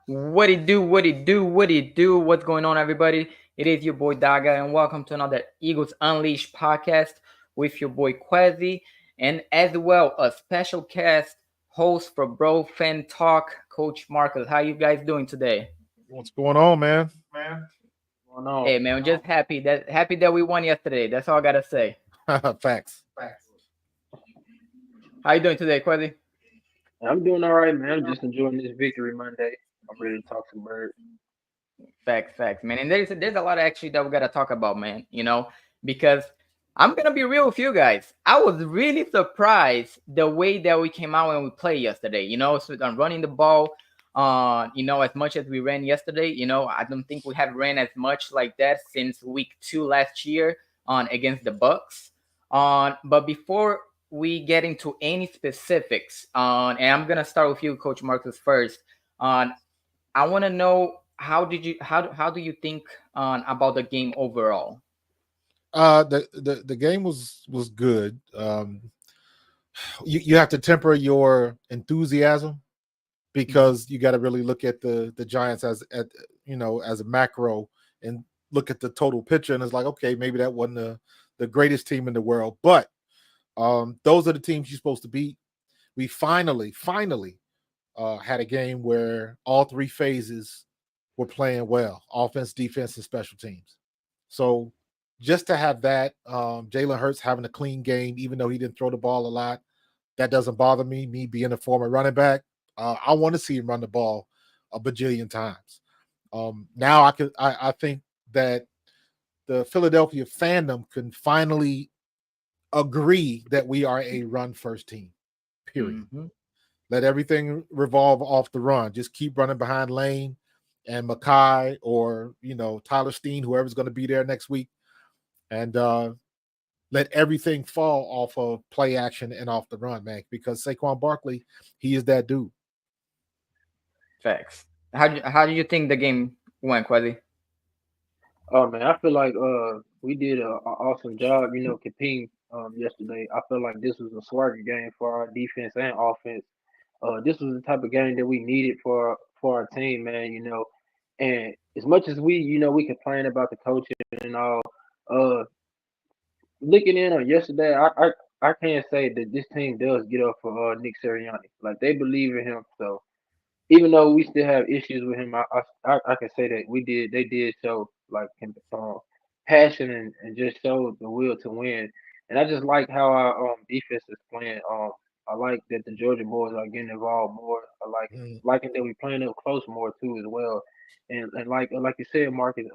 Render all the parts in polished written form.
What it do, what it do, what it do, what's going on, everybody? It is your boy Daga, and welcome to another Eagles Unleashed podcast with your boy Quasi, and as well a special cast host for Bro Fan Talk, Coach Marcus. How you guys doing today? What's going on, man? Going on. Hey man, I'm just happy that we won yesterday. That's all I gotta say. Facts. How you doing today, Quasi? I'm doing all right, man. I'm just enjoying this victory Monday. I'm ready to talk some bird. Facts, man. And there's a lot actually that we gotta talk about, man. Because I'm gonna be real with you guys. I was really surprised the way that we came out when we played yesterday. So on running the ball, as much as we ran yesterday. I don't think we have ran as much like that since week 2 last year on against the Bucks. But before we get into any specifics, and I'm gonna start with you, Coach Marcus, first. On I want to know how do you think about the game overall? The game was good. You have to temper your enthusiasm because you got to really look at the Giants as a macro and look at the total picture, and it's like, okay, maybe that wasn't the greatest team in the world, but those are the teams you're supposed to beat. We finally had a game where all three phases were playing well: offense, defense, and special teams. So just to have that, Jalen Hurts having a clean game, even though he didn't throw the ball a lot, that doesn't bother me. Me being a former running back, I want to see him run the ball a bajillion times. Now I think that the Philadelphia fandom can finally agree that we are a run first team. Period. Mm-hmm. Let everything revolve off the run. Just keep running behind Lane and Mackay, or Tyler Steen, whoever's going to be there next week, and let everything fall off of play action and off the run, man. Because Saquon Barkley, he is that dude. Facts. How do you think the game went, Quasi? Oh man, I feel like we did a awesome job, competing yesterday. I feel like this was a swagger game for our defense and offense. This was the type of game that we needed for our team, man. And as much as we complain about the coaching and all, uh, looking in on yesterday, I can't say that this team does get up for Nick Sirianni. Like they believe in him, so even though we still have issues with him, I can say that they did show like passion and just showed the will to win. And I just like how our defense is playing. I like that the Georgia boys are getting involved more. I liking that we playing up close more too as well. And like you said, Marcus,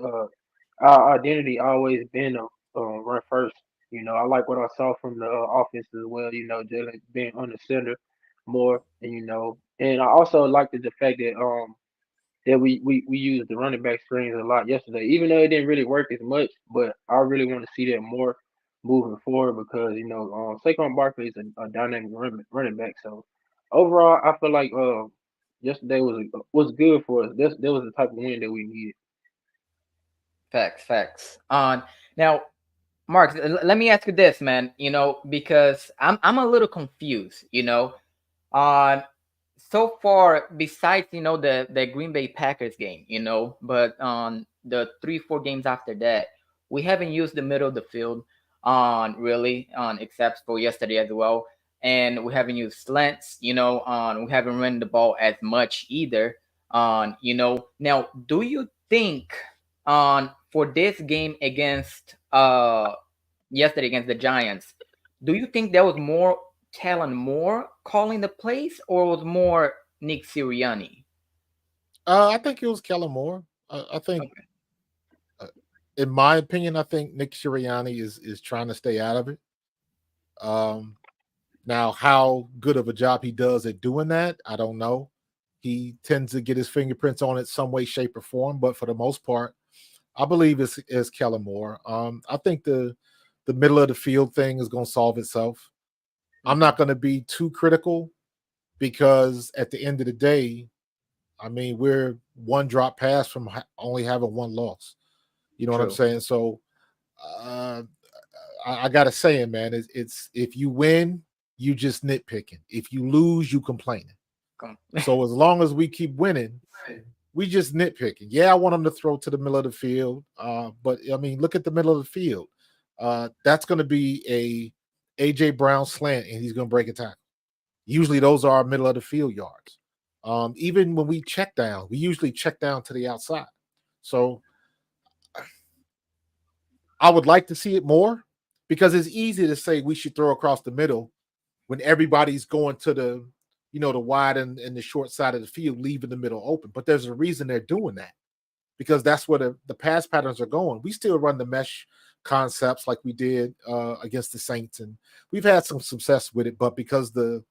our identity always been a run first. I like what I saw from the offense as well. Jalen being on the center more, and I also liked the fact that we used the running back screens a lot yesterday, even though it didn't really work as much. But I really want to see that more moving forward because Saquon Barkley is a dynamic running back. So overall, I feel like yesterday was good for us. That was the type of win that we needed. Facts. Now, Mark, let me ask you this, man. Because I'm a little confused. On so far, besides the Green Bay Packers game, but on the 3-4 games after that, we haven't used the middle of the field on really on except for yesterday as well, and we haven't used slants. On we haven't run the ball as much either. Now, do you think on for this game against yesterday against the Giants, do you think there was more Kellen Moore calling the plays, or was more Nick Sirianni? I think it was Kellen Moore. I think, Okay. in my opinion, I think Nick Sirianni is trying to stay out of it. Um, Now, how good of a job he does at doing that, I don't know. He tends to get his fingerprints on it some way, shape, or form, but for the most part, I believe it's Kellen Moore. I think the middle of the field thing is going to solve itself. I'm Mhm. not going to be too critical because at the end of the day, I mean, we're one drop pass from only having one loss. You know what I'm True. saying? So uh, I got to say it, man. It's if you win, you just nitpicking. If you lose, you complaining. Come. So as long as we keep winning, we just nitpicking. Yeah, I want him to throw to the middle of the field, but I mean, look at the middle of the field. That's going to be a AJ Brown slant, and he's going to break a tackle. Usually, those are our middle of the field yards. Even when we check down, we usually check down to the outside. So I would like to see it more because it's easy to say we should throw across the middle when everybody's going to the, the wide and the short side of the field, leaving the middle open. But there's a reason they're doing that because that's where the pass patterns are going. We still run the mesh concepts like we did against the Saints, and we've had some success with it. But because a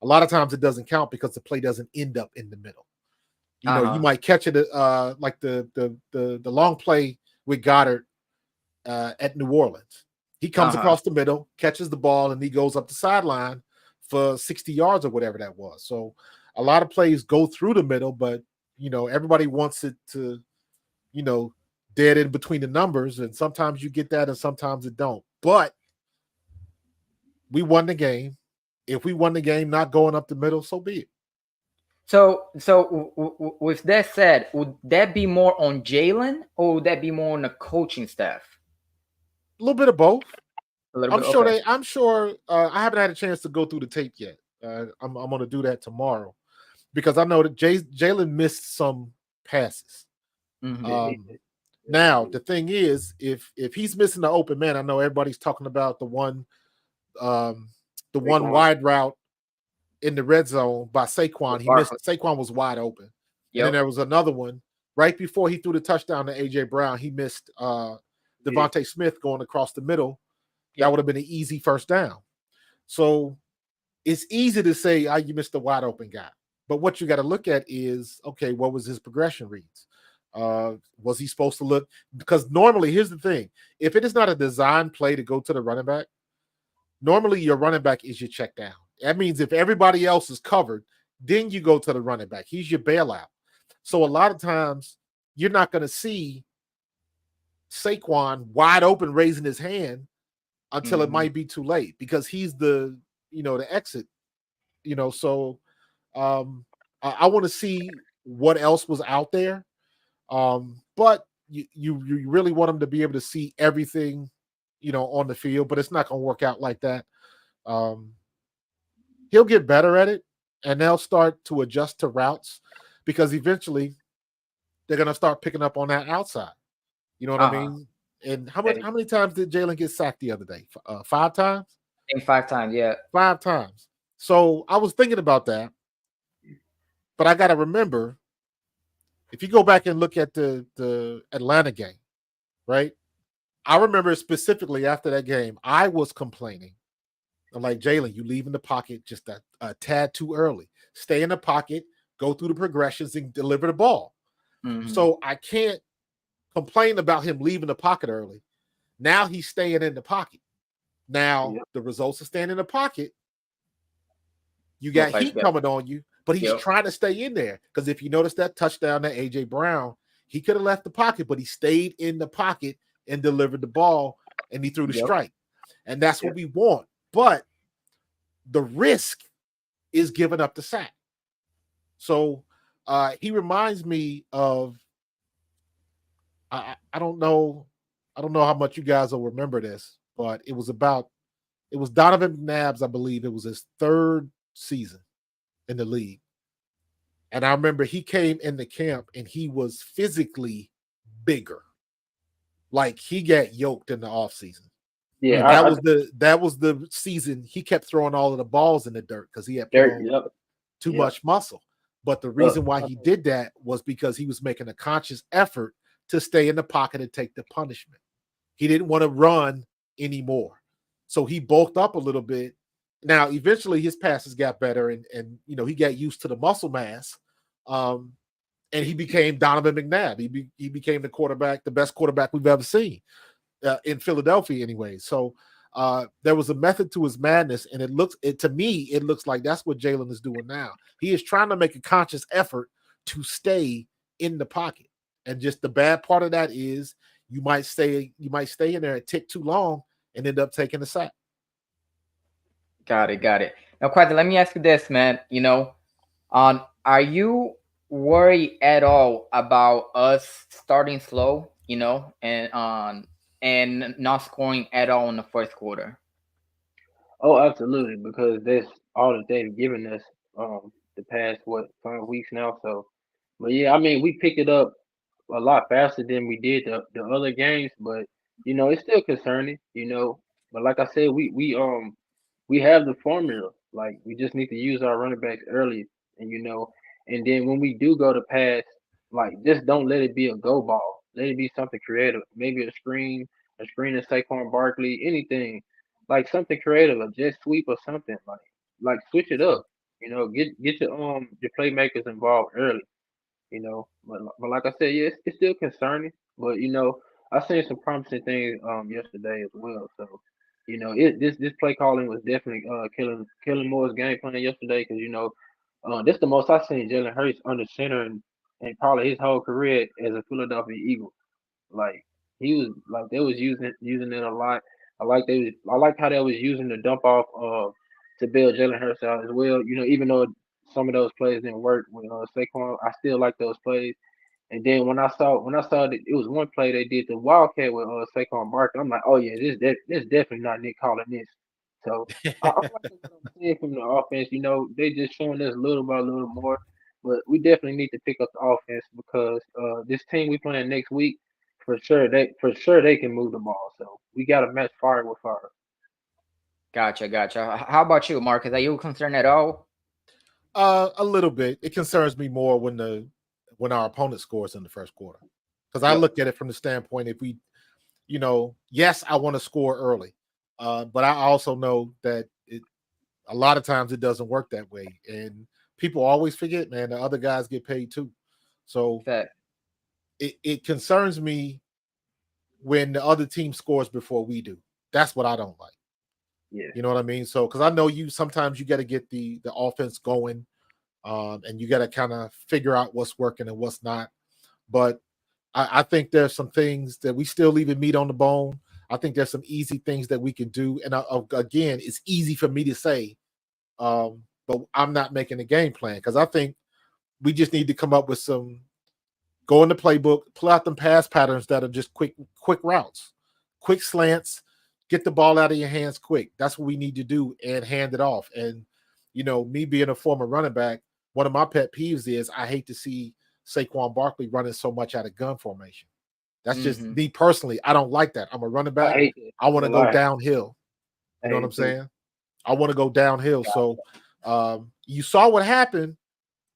lot of times it doesn't count because the play doesn't end up in the middle. You might catch it like the long play with Goddard at New Orleans. He comes across the middle, catches the ball, and he goes up the sideline for 60 yards or whatever that was. So a lot of plays go through the middle, but everybody wants it to, dead in between the numbers, and sometimes you get that and sometimes it don't. But we won the game. If we won the game not going up the middle, so be it. So with that said, would that be more on Jalen or would that be more on the coaching staff? A little bit of both. I'm sure okay. I'm sure. I haven't had a chance to go through the tape yet. I'm going to do that tomorrow because I know that Jalen missed some passes. Mm-hmm. Now the thing is, if he's missing the open man, I know everybody's talking about the one wide route in the red zone by Saquon. He missed. Saquon was wide open, and then there was another one right before he threw the touchdown to AJ Brown. He missed Devontae Smith going across the middle. That would have been an easy first down. So it's easy to say, you missed the wide open guy. But what you got to look at is, okay, what was his progression reads? Was he supposed to look? Because normally, here's the thing. If it is not a design play to go to the running back, normally your running back is your check down. That means if everybody else is covered, then you go to the running back. He's your bailout. So a lot of times, you're not going to see Saquon wide open raising his hand until it might be too late because he's the exit, so I want to see what else was out there. But you really want him to be able to see everything, on the field, but it's not going to work out like that. He'll get better at it and they'll start to adjust to routes because eventually they're going to start picking up on that outside. You know what I mean? And how many times did Jalen get sacked the other day? 5 times? I think 5 times, yeah. 5 times. So I was thinking about that. But I got to remember, if you go back and look at the Atlanta game, right? I remember specifically after that game, I was complaining. I'm like, Jalen, you leave in the pocket just a tad too early. Stay in the pocket, go through the progressions, and deliver the ball. Mm-hmm. So I can't complain about him leaving the pocket early. Now he's staying in the pocket. Now the results are staying in the pocket. You got heat coming on you, but he's trying to stay in there. Because if you notice that touchdown to AJ Brown, he could have left the pocket, but he stayed in the pocket and delivered the ball, and he threw the strike. And that's what we want. But the risk is giving up the sack. So he reminds me of I don't know how much you guys will remember this, but it was Donovan McNabb's, I believe it was his 3rd season in the league. And I remember he came in the camp and he was physically bigger. Like he got yoked in the offseason. Yeah, that was the season he kept throwing all of the balls in the dirt because he had too much muscle. But the reason why he did that was because he was making a conscious effort to stay in the pocket and take the punishment. He didn't want to run anymore. So he bulked up a little bit. Now, eventually his passes got better and he got used to the muscle mass. And he became Donovan McNabb. He became the best quarterback we've ever seen in Philadelphia anyway. So there was a method to his madness, and to me, it looks like that's what Jalen is doing now. He is trying to make a conscious effort to stay in the pocket. And just the bad part of that is you might stay in there and tick too long and end up taking a sack. Got it. Now, Quasi, let me ask you this, man. Are you worry at all about us starting slow, and not scoring at all in the first quarter. Oh, absolutely, because that's all that they've given us the past 5 weeks now. So, but yeah, I mean, we picked it up a lot faster than we did the other games, but it's still concerning. But like I said, we have the formula. Like we just need to use our running backs early, and and then when we do go to pass, like just don't let it be a go ball. Let it be something creative. Maybe a screen of Saquon Barkley, anything, like something creative, a jet sweep or something. Like switch it up. Get your playmakers involved early. But like I said, yeah, it's still concerning. But I seen some promising things yesterday as well. So this play calling was definitely killing Moore's game plan yesterday because this the most I've seen Jalen Hurts under center and probably his whole career as a Philadelphia Eagle. Like he was like they was using it a lot. I like how they was using the dump off to build Jalen Hurts out as well. Even though some of those plays didn't work with Saquon, I still like those plays. And then when I saw that it was one play they did the Wildcat with Saquon Barkley, I'm like, oh yeah, this definitely not Nick calling this. So I'm liking what I'm seeing from the offense. They just showing us little by little more, but we definitely need to pick up the offense because this team we playing next week for sure they can move the ball. So we got to match fire with fire. Gotcha, gotcha. How about you, Marcus? Are you concerned at all? A little bit. It concerns me more when our opponent scores in the first quarter, because I Yep. look at it from the standpoint if we, yes, I want to score early, but I also know that a lot of times it doesn't work that way, and people always forget, man. The other guys get paid too, so That it concerns me when the other team scores before we do. That's what I don't like. Yeah. You know what I mean? So because I know sometimes you got to get the offense going, and you got to kind of figure out what's working and what's not. But I think there's some things that we still leaving meat on the bone. I think there's some easy things that we can do, and again, it's easy for me to say, but I'm not making a game plan because I think we just need to come up with some go in the playbook, pull out them pass patterns that are just quick routes, quick slants, get the ball out of your hands quick. That's what we need to do and hand it off. And me being a former running back, one of my pet peeves is I hate to see Saquon Barkley running so much out of gun formation. That's just mm-hmm. me personally. I don't like that. I'm a running I back. hate that. I I want to ain't go gonna lie. downhill. I You know what hate I'm it too. saying? I want to go downhill. So you saw what happened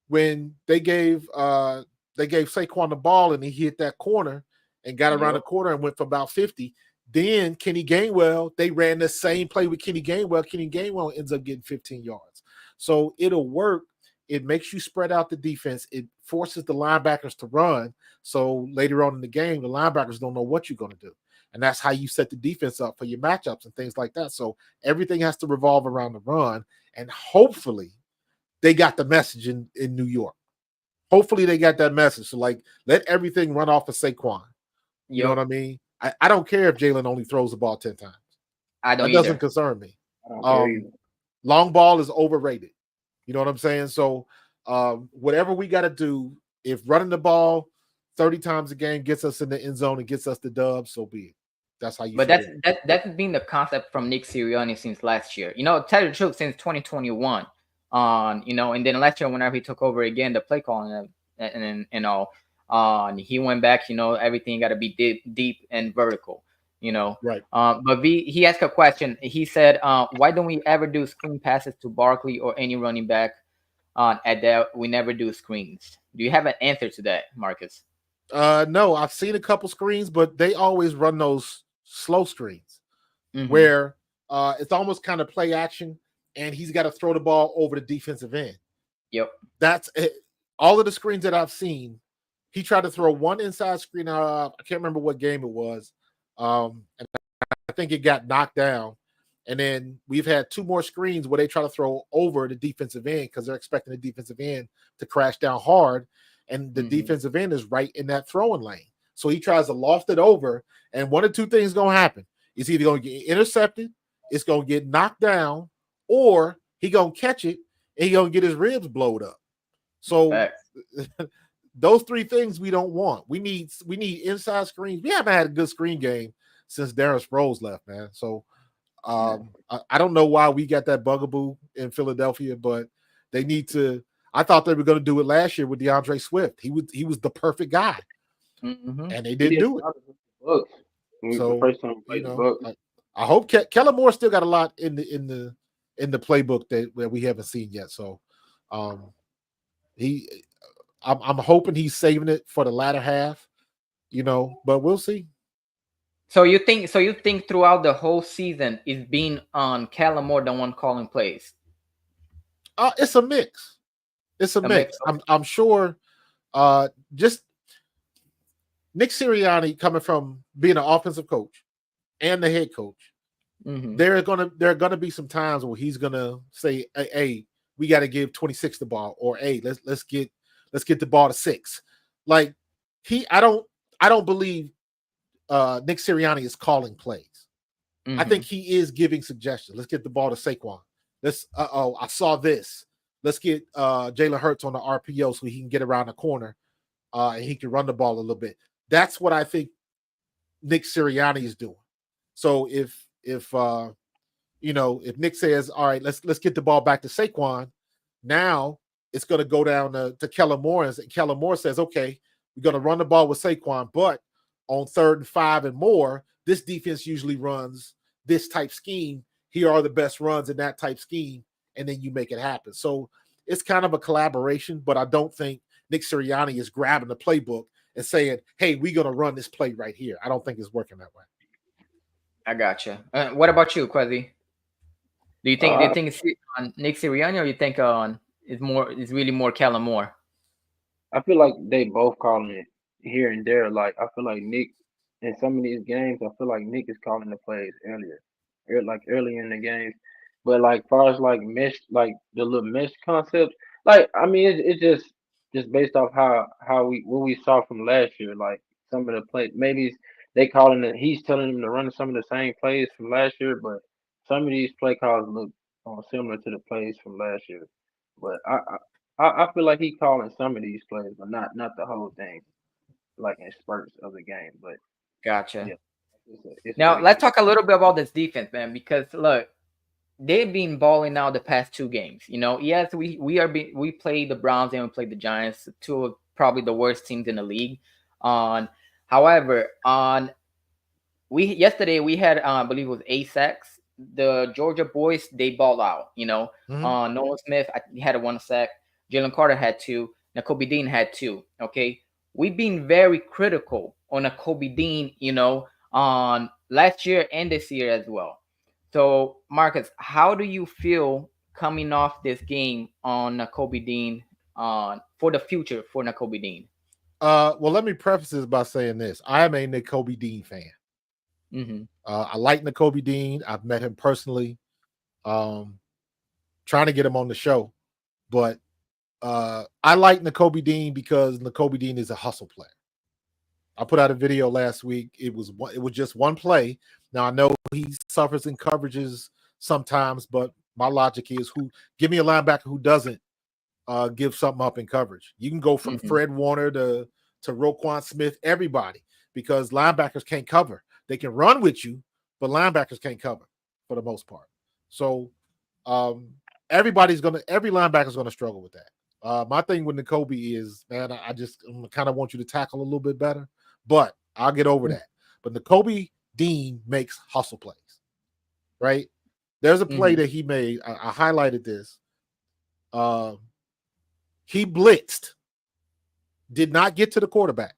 when they gave Saquon the ball and he hit that corner and got around the Yep. corner and went for about 50. Then Kenny Gainwell, they ran the same play with Kenny Gainwell. Kenny Gainwell ends up getting 15 yards. So it'll work. It makes you spread out the defense. It forces the linebackers to run. So later on in the game, the linebackers don't know what you're going to do. And that's how you set the defense up for your matchups and things like that. So everything has to revolve around the run. And hopefully they got the message in New York. Hopefully they got that message. So like let everything run off of Saquon. You know what Yep. I mean? I don't care if Jalen only throws the ball 10 times. I don't That doesn't either. concern me. I don't care Um, either. long ball is overrated. You know what I'm saying? So whatever we got to do, if running the ball 30 times a game gets us in the end zone and gets us the dub, so be it. That's how you But should that's do it. that's been the concept from Nick Sirianni since last year. Tell you the truth, since 2021. And then last year whenever he took over again the play calling and all, he went back. Everything got to be deep and vertical. Right. But he asked a question. He said, "Why don't we ever do screen passes to Barkley or any running back at that? We never do screens." Do you have an answer to that, Marcus? No, I've seen a couple screens, but they always run those slow screens Mm-hmm. where it's almost kind of play action and he's got to throw the ball over the defensive end. Yep. That's it. All of the screens that I've seen. He tried to throw one inside screen out. I can't remember what game it was. And I think it got knocked down. And then we've had two more screens where they try to throw over the defensive end because they're expecting the defensive end to crash down hard. And the Mm-hmm. defensive end is right in that throwing lane. So he tries to loft it over. And one of two things going to happen. It's either going to get intercepted, it's going to get knocked down, or he going to catch it and he going to get his ribs blowed up. So Facts. those three things we don't want. We need inside screens. We haven't had a good screen game since Darren Sproles left, man. So I don't know why we got that bugaboo in Philadelphia, but they need to. I thought they were going to do it last year with DeAndre Swift. He was the perfect guy, and they He didn't did do it. the Bucks. The So first time we played the Bucks. I hope Kellen Moore still got a lot in the playbook that we haven't seen yet. So I'm hoping he's saving it for the latter half, but we'll see. So you think throughout the whole season is being on Kellen Moore the one calling plays? It's a mix. It's a mix. Okay. I'm sure just Nick Sirianni coming from being an offensive coach and the head coach, there are gonna be some times where he's gonna say, hey, we got to give 26 the ball, or hey, let's get the ball to 6. Like I don't believe Nick Sirianni is calling plays. I think he is giving suggestions. Let's get the ball to Saquon. I saw this. Let's get Jalen Hurts on the RPO so he can get around the corner and he can run the ball a little bit. That's what I think Nick Sirianni is doing. So if Nick says, all right, let's get the ball back to Saquon, now it's going to go down to Kellen Moore, and Kellen Moore says, okay, we're going to run the ball with Saquon, but on 3rd and 5 and more, this defense usually runs this type scheme. Here are the best runs in that type scheme, and then you make it happen. So it's kind of a collaboration, but I don't think Nick Sirianni is grabbing the playbook and saying, hey, we're going to run this play right here. I don't think it's working that way. I gotcha. What about you, Quasi? Do you think it's on Nick Sirianni, or you think it's really more Kellen Moore? I feel like they both calling it here and there. Like I feel like Nick in some of these games, I feel like Nick is calling the plays early in the games. But like far as like mesh, like the little mesh concept, like I mean, it's just based off how what we saw from last year. Like some of the play, maybe they calling it. He's telling them to run some of the same plays from last year, but some of these play calls look similar to the plays from last year. But I feel like he calling some of these plays, but not the whole thing, like in spurts of the game. But gotcha. Yeah, it's now let's talk a little bit about this defense, man, because look, they've been balling out the past 2 games. Yes, we played the Browns and we played the Giants, 2 of probably the worst teams in the league. However, yesterday we had I believe it was 8 sacks. The Georgia boys, they ball out. Nolan Smith had 1 sack. Jalen Carter had 2. Nakobe Dean had 2. Okay, we've been very critical on Nakobe Dean, on last year and this year as well. So, Marcus, how do you feel coming off this game on Nakobe Dean for the future for Nakobe Dean? Well, let me preface this by saying this. I am a Nakobe Dean fan. I like Nakobe Dean. I've met him personally, trying to get him on the show. But I like Nakobe Dean because Nakobe Dean is a hustle player. I put out a video last week. It was just one play. Now I know he suffers in coverages sometimes, but my logic is give me a linebacker who doesn't give something up in coverage. You can go from Fred Warner to Roquan Smith, everybody, because linebackers can't cover. They can run with you, but linebackers can't cover for the most part. So every linebacker's gonna struggle with that. My thing with Nakobe is, man, I kind of want you to tackle a little bit better, but I'll get over that. But Nakobe Dean makes hustle plays, right? There's a play that he made. I highlighted this. He blitzed, did not get to the quarterback.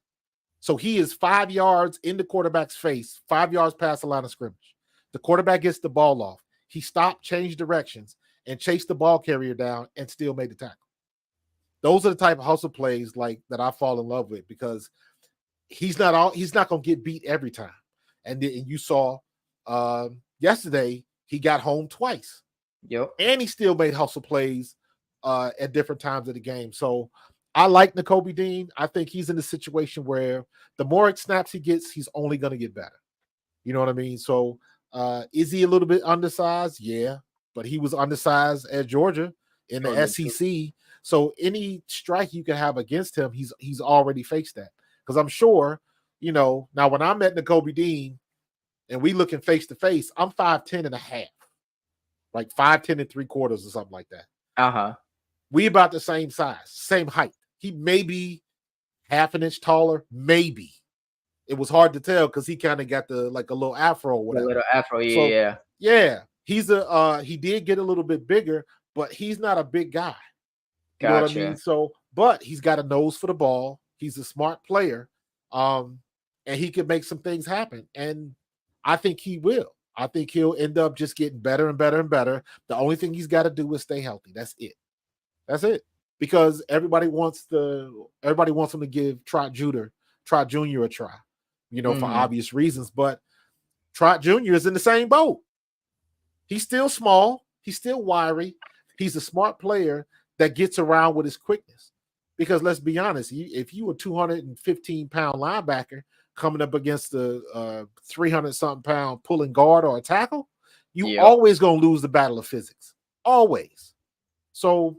So he is 5 yards in the quarterback's face, 5 yards past the line of scrimmage. The quarterback gets the ball off. He stopped, changed directions, and chased the ball carrier down and still made the tackle. Those are the type of hustle plays like that I fall in love with, because he's not going to get beat every time. And you saw yesterday he got home twice. Yep. And he still made hustle plays at different times of the game. So I like Nakobe Dean. I think he's in a situation where the more snaps he gets, he's only going to get better. You know what I mean? So is he a little bit undersized? Yeah, but he was undersized at Georgia in the SEC. So any strike you can have against him, he's already faced that. Because I'm sure, now when I met Nakobe Dean and we looking face to face, I'm 5'10" and a half, like 5'10" and 3/4 or something like that. Uh-huh. We about the same size, same height. He may be half an inch taller, maybe. It was hard to tell because he kind of got the like a little afro or The whatever. little afro, So yeah. yeah, he did get a little bit bigger, but he's not a big guy. You know what I mean? Gotcha. So, but he's got a nose for the ball. He's a smart player, and he can make some things happen. And I think he will. I think he'll end up just getting better and better and better. The only thing he's got to do is stay healthy. That's it. That's it. Because everybody wants him to give Trot Jr. a try, for Mm-hmm. obvious reasons. But Trot Jr. is in the same boat. He's still small. He's still wiry. He's a smart player that gets around with his quickness. Because let's be honest, if you a 215-pound linebacker coming up against the 300-something pound pulling guard or a tackle, you Yep. always gonna lose the battle of physics. Always. So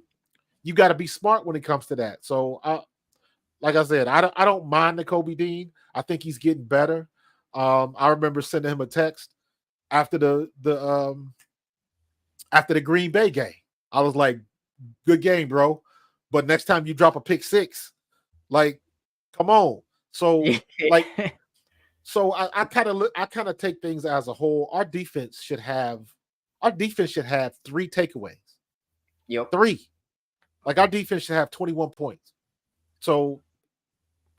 you got to be smart when it comes to that. So, like I said, I don't mind Nakobe Dean. I think he's getting better. I remember sending him a text after the Green Bay game. I was like, "Good game, bro, but next time you drop a pick six, like, come on." So, like, I kind of take things as a whole. Our defense should have 3 takeaways. Yep. 3. Like our defense should have 21 points. So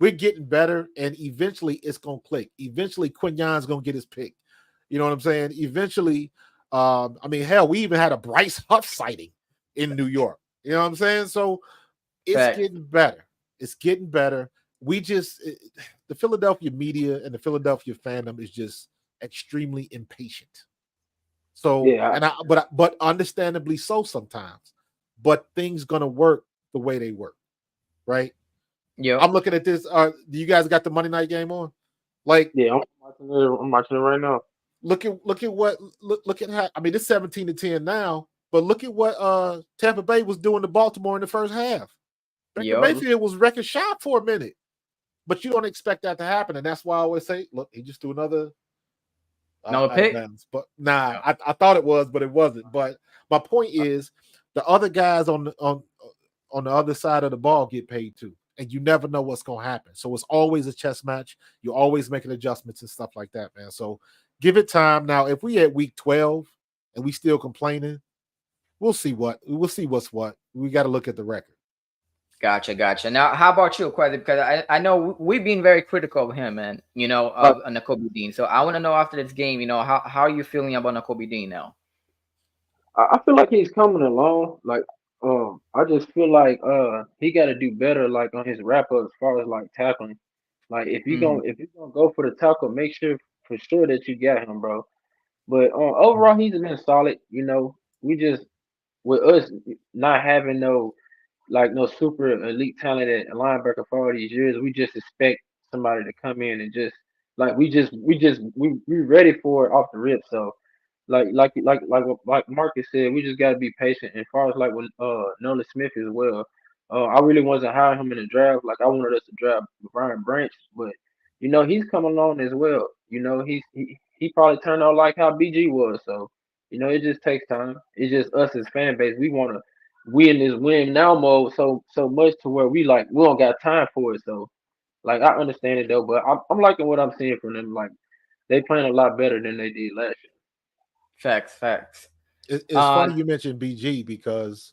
we're getting better, and eventually it's gonna click. Eventually Quignon's gonna get his pick. You know what I'm saying? Eventually, hell, we even had a Bryce Huff sighting in New York. You know what I'm saying? So it's getting better. It's getting better. The Philadelphia media and the Philadelphia fandom is just extremely impatient. So Yeah, but understandably so sometimes. But things gonna work the way they work, right? Yep. I'm looking at this. Do you guys got the Monday night game on? Like, yeah. I'm watching it right now. look at how. I mean, it's 17-10 now, but look at what Tampa Bay was doing to Baltimore in the first half. Baker Yep. Mayfield was wrecking shop for a minute, but you don't expect that to happen, and that's why I always say, look, he just threw another No out of pick. bounds. But nah, I thought it was, but it wasn't. But my point is, the other guys on the other side of the ball get paid too, and you never know what's gonna happen. So it's always a chess match. You're always making adjustments and stuff like that, man. So give it time. Now, if we at week 12 and we still complaining, we'll see what's what. We got to look at the record. Gotcha. Now, how about you, Quasi? Because I know we've been very critical of him, man. Of Nakobe Dean. So I want to know after this game, how are you feeling about Nakobe Dean now? I feel like he's coming along. Like, I just feel like he got to do better, like on his wrap up as far as like tackling. Like, Mm-hmm. if you gonna go for the tackle, make sure for sure that you got him, bro. But overall, he's been solid. We just with us not having no super elite talent at linebacker for all these years, we just expect somebody to come in and just like we ready for it off the rip. So like Marcus said, we just gotta be patient. And as far as like with Nolan Smith as well, I really wasn't hiring him in the draft. Like I wanted us to draft Brian Branch, but he's coming along as well. He probably turned out like how BG was. So it just takes time. It's just us as fan base. We want to we in this win now mode so much to where we don't got time for it. So like I understand it though, but I'm liking what I'm seeing from them. Like they playing a lot better than they did last year. Facts. It's funny you mentioned BG because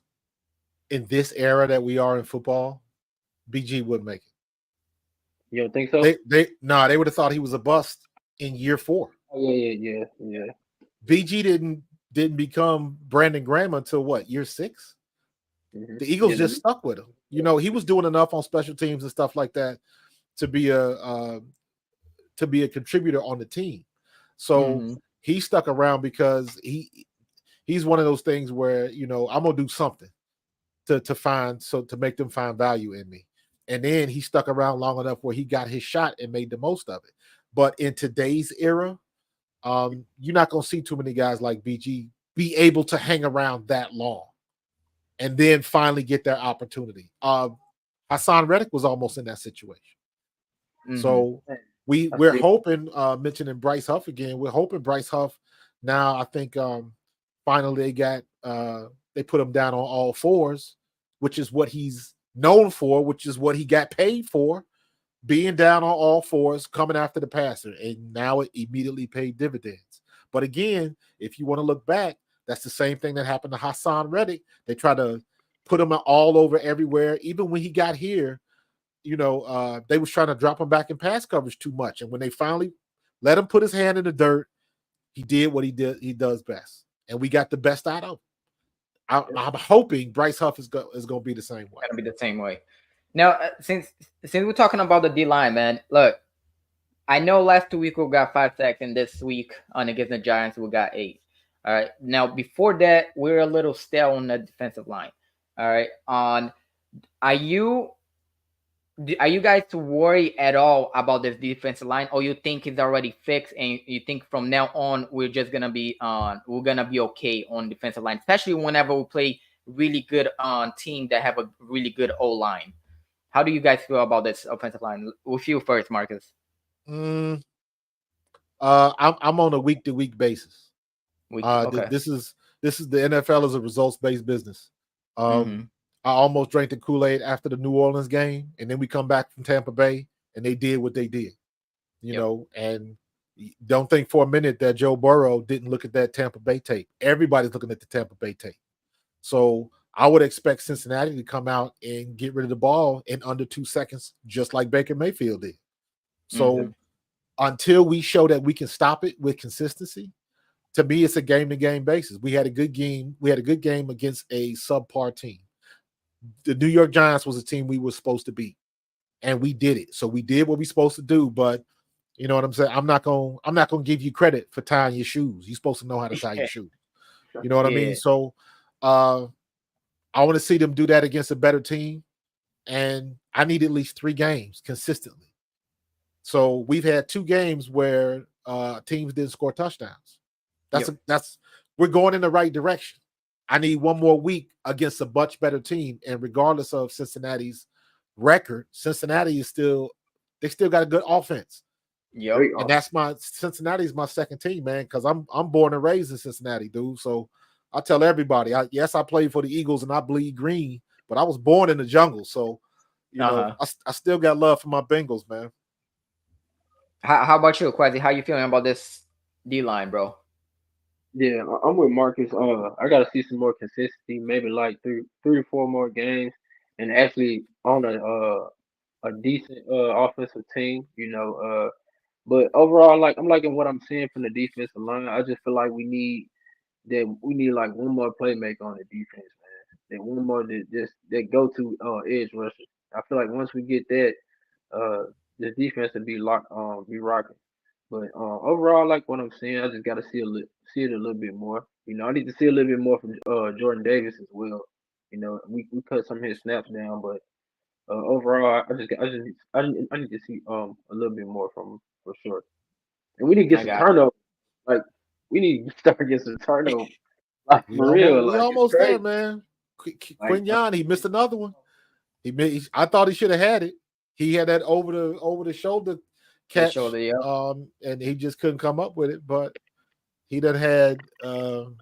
in this era that we are in football, BG wouldn't make it. You don't think so? They would have thought he was a bust in year 4. Oh, yeah. BG didn't become Brandon Graham until what, year 6? The Eagles just stuck with him. He was doing enough on special teams and stuff like that to be a contributor on the team. So he stuck around because he's one of those things where I'm gonna do something to make them find value in me. And then he stuck around long enough where he got his shot and made the most of it. But in today's era, you're not gonna see too many guys like BG be able to hang around that long. and then finally get their opportunity. Hassan Reddick was almost in that situation. So we're hoping, mentioning Bryce Huff again, we're hoping Bryce Huff now, I think finally they put him down on all fours, which is what he's known for, which is what he got paid for, being down on all fours, coming after the passer, and now it immediately paid dividends. But again, if you want to look back, that's the same thing that happened to Hassan Reddick. They try to put him all over everywhere. Even when he got here, they was trying to drop him back in pass coverage too much. And when they finally let him put his hand in the dirt, he did what he does best. And we got the best out of him. I'm hoping Bryce Huff is going to be the same way. Gonna be the same way. Now, since we're talking about the D line, man, look, I know last week we got 5 sacks, and this week on against the Giants we got 8. All right. Now, before that, we're a little stale on the defensive line. All right. Are you guys worried at all about this defensive line, or you think it's already fixed, and you think from now on we're just gonna be okay on defensive line, especially whenever we play really good on team that have a really good O line? How do you guys feel about this offensive line? With you first, Marcus. I'm on a week-to-week basis. Okay. This is the NFL is a results-based business. I almost drank the Kool-Aid after the New Orleans game, and then we come back from Tampa Bay, and they did what they did. And don't think for a minute that Joe Burrow didn't look at that Tampa Bay tape. Everybody's looking at the Tampa Bay tape. So I would expect Cincinnati to come out and get rid of the ball in under 2 seconds, just like Baker Mayfield did. So until we show that we can stop it with consistency, to me, it's a game-to-game basis. We had a good game. We had a good game against a subpar team. The New York Giants was a team we were supposed to beat, and we did it. So we did what we're supposed to do. But you know what I'm saying? I'm not gonna give you credit for tying your shoes. You're supposed to know how to tie your shoes. You know what I mean? So I want to see them do that against a better team, and I need at least 3 games consistently. So we've had 2 games where teams didn't score touchdowns. That's we're going in the right direction. I need 1 more week against a much better team, and regardless of Cincinnati's record, Cincinnati is still got a good offense. Yep. And that's Cincinnati's my second team, man, because I'm born and raised in Cincinnati, dude. So I tell everybody, I played for the Eagles and I bleed green, but I was born in the jungle. So you know, I still got love for my Bengals, man. How about you, Quasi? How you feeling about this D line, bro? Yeah, I'm with Marcus. I gotta see some more consistency, maybe like three or four more games, and actually on a decent offensive team. But overall, like I'm liking what I'm seeing from the defensive line. I just feel like we need like one more playmaker on the defense, man. That one more that go to edge rusher. I feel like once we get that, the defense will be rocking. But overall, like what I'm seeing, I just got to see it a little bit more. I need to see a little bit more from Jordan Davis as well. We cut some of his snaps down, but overall, I need to see a little bit more from him for sure. And we need to get some turnover. Like we need to start getting some turnover. Like for real, we almost there, man. Quinyon, he missed another one. I thought he should have had it. He had that over the shoulder catch, and he just couldn't come up with it. But he done had the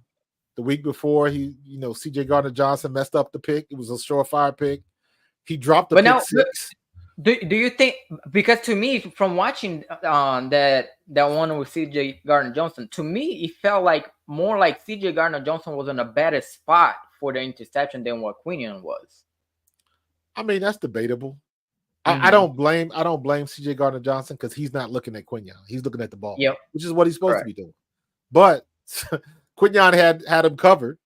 week before. C.J. Gardner-Johnson messed up the pick. It was a surefire pick. He dropped the pick six. Do you think, because to me, from watching that one with C.J. Gardner-Johnson, to me it felt like more like C.J. Gardner-Johnson was in a better spot for the interception than what Quinion was. I mean, that's debatable. I don't blame C.J. Gardner-Johnson because he's not looking at Quinion. He's looking at the ball, which is what he's supposed to be doing. But Quinion had him covered.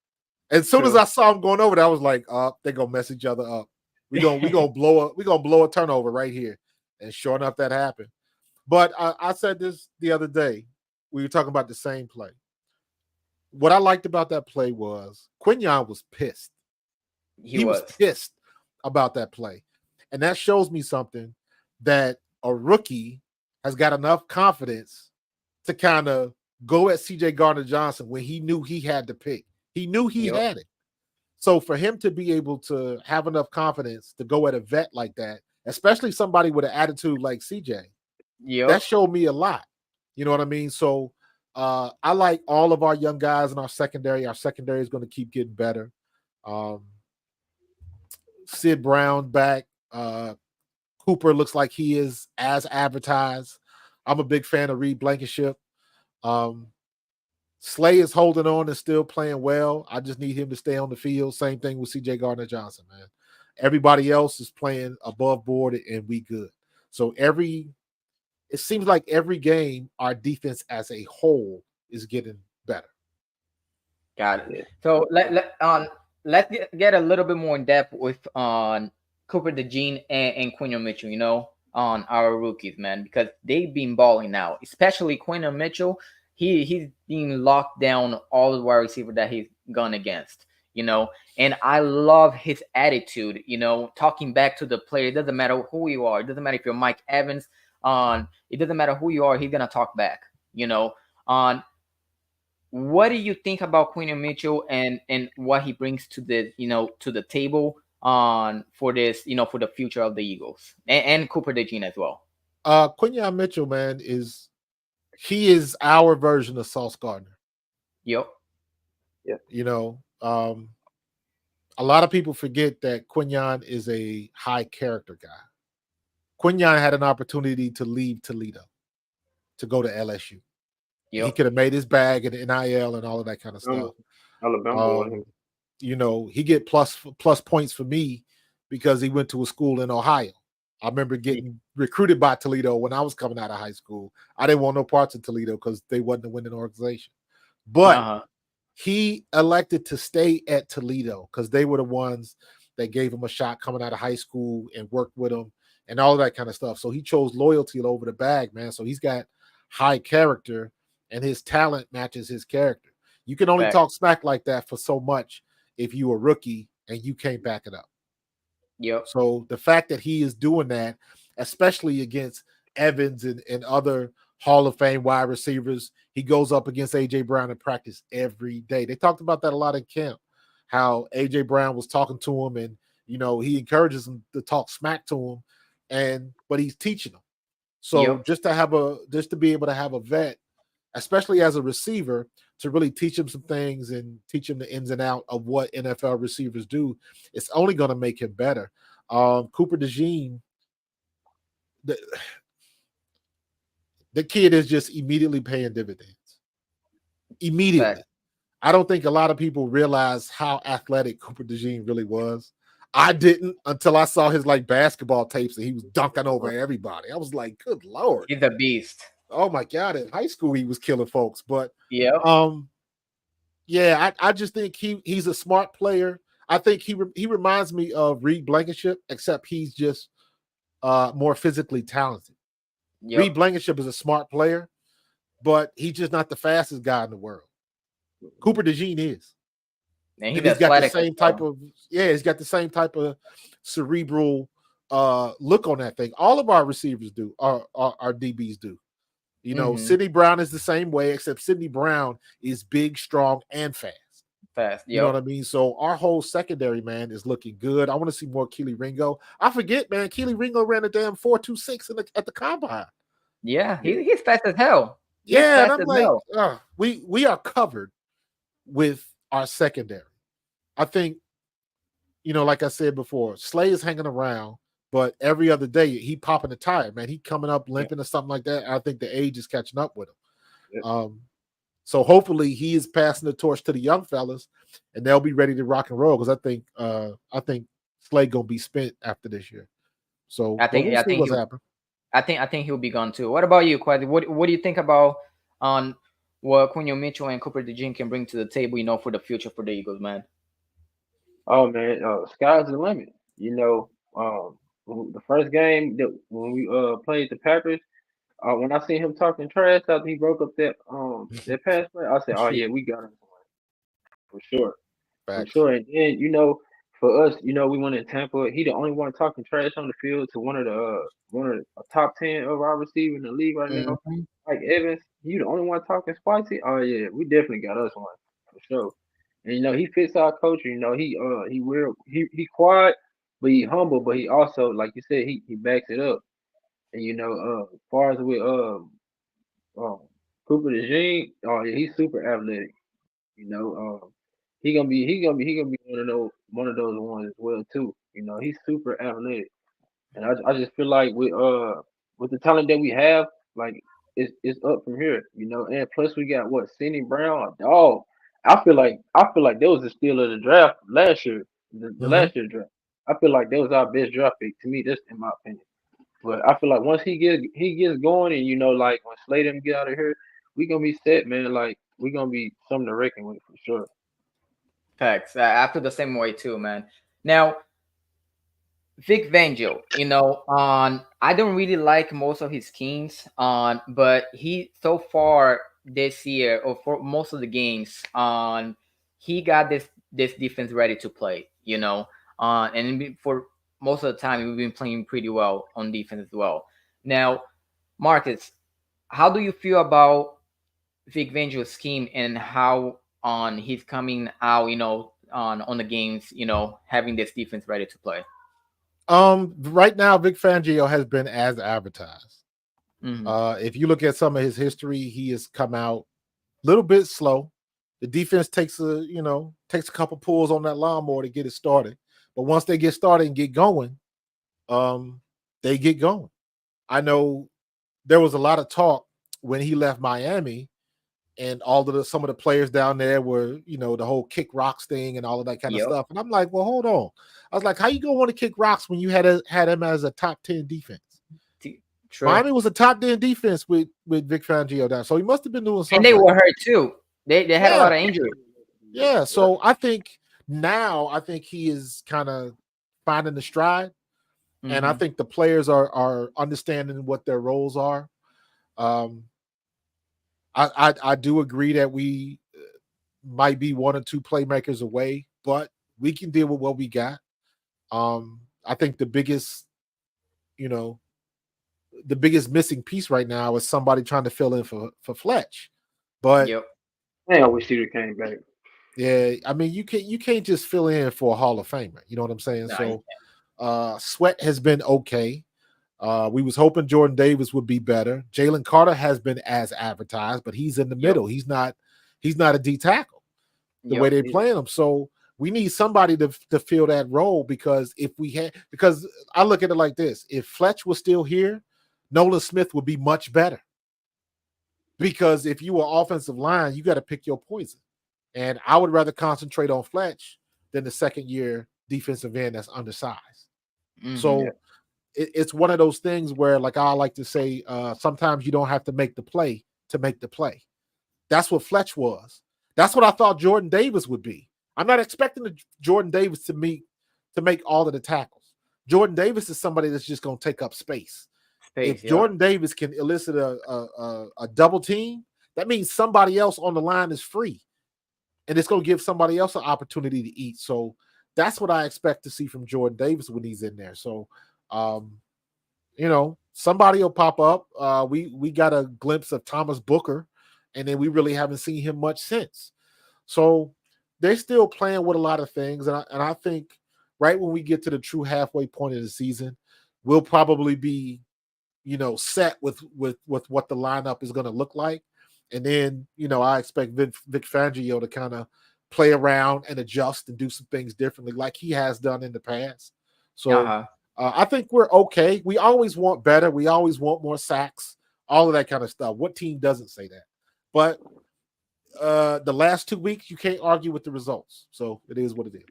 As soon as I saw him going over there, I was like, they're gonna mess each other up. We gonna blow a turnover right here. And sure enough, that happened. But I said this the other day. We were talking about the same play. What I liked about that play was Quinion was pissed. He was pissed about that play. And that shows me something, that a rookie has got enough confidence to kind of go at C.J. Gardner-Johnson when he knew he had to pick. He knew he had it. So for him to be able to have enough confidence to go at a vet like that, especially somebody with an attitude like CJ, that Yep. showed me a lot. You know what I mean? So I like all of our young guys in our secondary. Our secondary is going to keep getting better. Um, Sid Brown back. Cooper looks like he is as advertised. I'm a big fan of Reed Blankenship. Um, Slay is holding on and still playing well. I just need him to stay on the field. Same thing with CJ Gardner Johnson, man. Everybody else is playing above board and we good. So it seems like every game our defense as a whole is getting better. Got it. Yeah. So let's get a little bit more in depth with on Cooper DeJean and Quinion Mitchell. On our rookies, man, because they've been balling now. Especially Quinion Mitchell. He's being locked down all the wide receiver that he's gone against. And I love his attitude. Talking back to the player. It doesn't matter who you are. It doesn't matter if you're Mike Evans. It doesn't matter who you are. He's gonna talk back. On what do you think about Quinion Mitchell and what he brings to the table on for this for the future of the Eagles and Cooper DeJean as well? Quinion Mitchell, man, he is our version of Sauce Gardner. Yep. Yeah. A lot of people forget that Quinion is a high character guy. Quinion had an opportunity to leave Toledo to go to LSU. He Yep. could have made his bag in the NIL and all of that kind of stuff. Alabama boy. He get plus points for me because he went to a school in Ohio. I remember getting recruited by Toledo when I was coming out of high school. I didn't want no parts of Toledo because they wasn't a winning organization. But he elected to stay at Toledo because they were the ones that gave him a shot coming out of high school and worked with him and all that kind of stuff. So he chose loyalty over the bag, man. So he's got high character and his talent matches his character. You can only talk smack like that for so much if you a rookie and you can't back it up. Yep. So the fact that he is doing that, especially against Evans and other Hall of Fame wide receivers, he goes up against AJ Brown in practice every day. They talked about that a lot in camp, how AJ Brown was talking to him and, he encourages him to talk smack to him, but he's teaching him. So just to be able to have a vet, especially as a receiver, to really teach him some things and teach him the ins and out of what NFL receivers do, it's only going to make him better. Cooper DeJean, the kid is just immediately paying dividends. Immediately. Right. I don't think a lot of people realize how athletic Cooper DeJean really was. I didn't until I saw his basketball tapes and he was dunking over everybody. I was like, good Lord. He's a beast. Oh my God. In high school, he was killing folks. But yeah, I just think he's a smart player. I think he reminds me of Reed Blankenship, except he's just more physically talented. Yep. Reed Blankenship is a smart player, but he's just not the fastest guy in the world. Cooper DeJean is. And he's got the same type of he's got the same type of cerebral look on that thing. All of our receivers do, our DBs do. Sidney Brown is the same way, except Sidney Brown is big, strong, and fast. You know what I mean? So our whole secondary, man, is looking good. I want to see more Keely Ringo. I forget, man, Keely Ringo ran a damn 4.26 at the combine. Yeah, he's fast as hell. And I'm like, we are covered with our secondary. I think, like I said before, Slay is hanging around, but every other day he popping a tire, man. He coming up limping or something like that. I think the age is catching up with him. So hopefully he is passing the torch to the young fellas, and they'll be ready to rock and roll. Because I think Slay gonna be spent after this year. So we'll see what's happening. I think he'll be gone too. What about you, Quasi? What do you think about on what Quinion Mitchell and Cooper DeJean can bring to the table? For the future for the Eagles, man. Oh man, sky's the limit. The first game that when we played the Packers, when I seen him talking trash after he broke up that pass play, I said, "Oh yeah, we got him for sure, for sure." And then for us, we went in Tampa. He the only one talking trash on the field to one of the top 10 of our receivers in the league right now, like Evans. You the only one talking spicy. Oh yeah, we definitely got us one for sure. And he fits our culture. He quiet, but he humble, but he also, like you said, he backs it up. And as far as with um Cooper DeJean, oh yeah, he's super athletic. You know, he gonna be one of those ones as well too. He's super athletic. And I just feel like with the talent that we have, like it's up from here, And plus we got what, Sidney Brown, a dog. I feel like that was the steal of the draft last year, the Hmm. last year draft. I feel like that was our best draft pick to me. That's in my opinion. But I feel like once he gets going, and like when Slade and get out of here, we gonna be set, man. Like we gonna be something to reckon with for sure. Facts. I feel the same way too, man. Now, Vic Vangel, on I don't really like most of his schemes on, but he so far this year or for most of the games on, he got this defense ready to play, for most of the time we've been playing pretty well on defense as well. Now, Marcus, how do you feel about Vic Vangel's scheme and how on he's coming out, on the games, having this defense ready to play? Right now, Vic Fangio has been as advertised. Hmm. If you look at some of his history, he has come out a little bit slow. The defense takes a couple pulls on that lawnmower to get it started. But once they get started and get going, um, they get going. I know there was a lot of talk when he left Miami, and some of the players down there were, the whole kick rocks thing and all of that kind of Yep. stuff. And I'm like, well, hold on. I was like, how you gonna want to kick rocks when you had him as a top 10 defense? True. Miami was a top 10 defense with Vic Fangio down, so he must have been doing And something they right. were hurt too. They had a Yeah, lot of injuries. yeah. Yeah. So I think he is kind of finding the stride, and I Hmm. think the players are understanding what their roles are. Um, I do agree that we might be one or two playmakers away, but we can deal with what we got. I think you know, the biggest missing piece right now is somebody trying to fill in for Fletch. But Yep. Man, I wish he'd came back. yeah, I mean you can't just fill in for a Hall of Famer. You know what I'm saying? Nah, So Sweat has been okay. We was hoping Jordan Davis would be better. Jalen Carter has been as advertised, but he's in the yep. middle. He's not a D tackle the way Yep. they Neither. playing him. So we need somebody to fill that role because I look at it like this: if Fletch was still here, Nolan Smith would be much better. Because if you were offensive line, you got to pick your poison. And I would rather concentrate on Fletch than the second year defensive end that's undersized. Hmm. Yeah. So it's one of those things where, like I like to say, sometimes you don't have to make the play to make the play. That's what Fletch was. That's what I thought Jordan Davis would be. I'm not expecting Jordan Davis to make all of the tackles. Jordan Davis is somebody that's just going to take up space. Space. If Yep. Jordan Davis can elicit a double team, that means somebody else on the line is free, and it's going to give somebody else an opportunity to eat. So that's what I expect to see from Jordan Davis when he's in there. So, um, somebody will pop up. We got a glimpse of Thomas Booker, and then we really haven't seen him much since. So they're still playing with a lot of things, and I think right when we get to the true halfway point of the season, we'll probably be set with what the lineup is going to look like, and then I expect Vic Fangio to kind of play around and adjust and do some things differently, like he has done in the past. Uh So huh. I think we're okay. We always want better. We always want more sacks, all of that kind of stuff. What team doesn't say that? But the last 2 weeks, you can't argue with the results. So it is what it is.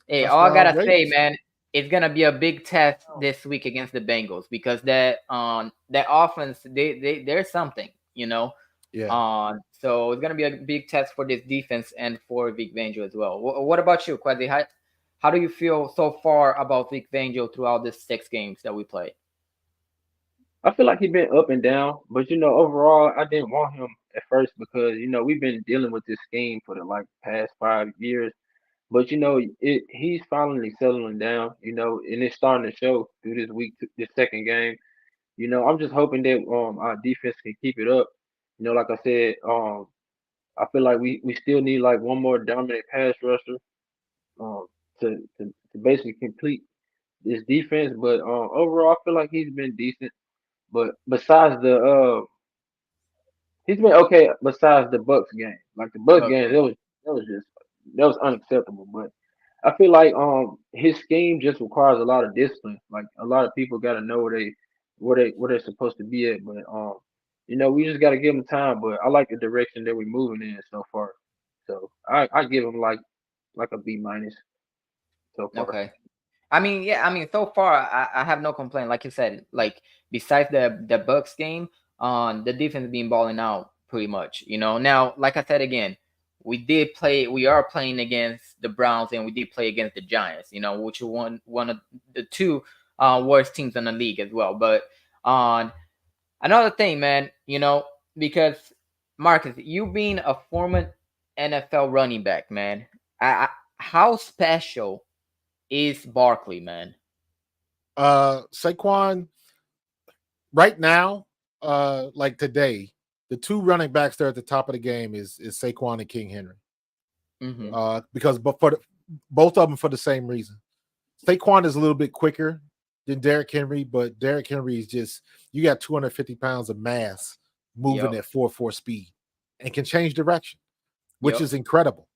Hey, all I Touchdown gotta say, Ravens. man, it's gonna be a big test this week against the Bengals because that offense, there's something, Yeah. So it's gonna be a big test for this defense and for Vic Fangio as well. What about you, Quasi? How do you feel so far about Vic Fangio throughout the 6 games that we played? I feel like he's been up and down, but overall, I didn't want him at first because we've been dealing with this scheme for the like past 5 years. But he's finally settling down, and it's starting to show through this week, this second game. I'm just hoping that our defense can keep it up. Like I said, I feel like we still need like one more dominant pass rusher um to basically complete this defense. But overall, I feel like he's been decent. But besides he's been okay. Besides the Bucks game, like the Bucks game, Okay. that was just that was unacceptable. But I feel like his scheme just requires a lot of discipline. Like a lot of people got to know where they're supposed to be at. But we just got to give him time. But I like the direction that we're moving in so far. So I give him like a B minus so far. Okay. I mean, yeah, I mean, so far I have no complaint. Like you said, like besides the Bucks game, the defense been balling out pretty much. Now, like I said again, we are playing against the Browns and we did play against the Giants. Which are one of the two worst teams in the league as well. But on another thing, man, because Marcus, you being a former NFL running back, man, how special is Barkley, man? Saquon right now, like today, the two running backs there at the top of the game is Saquon and King Henry. Mm-hmm. Because both of them for the same reason. Saquon is a little bit quicker than Derrick Henry, but Derrick Henry is just you got 250 pounds of mass moving Yep. at 4.4 speed and can change direction, which Yep. is incredible.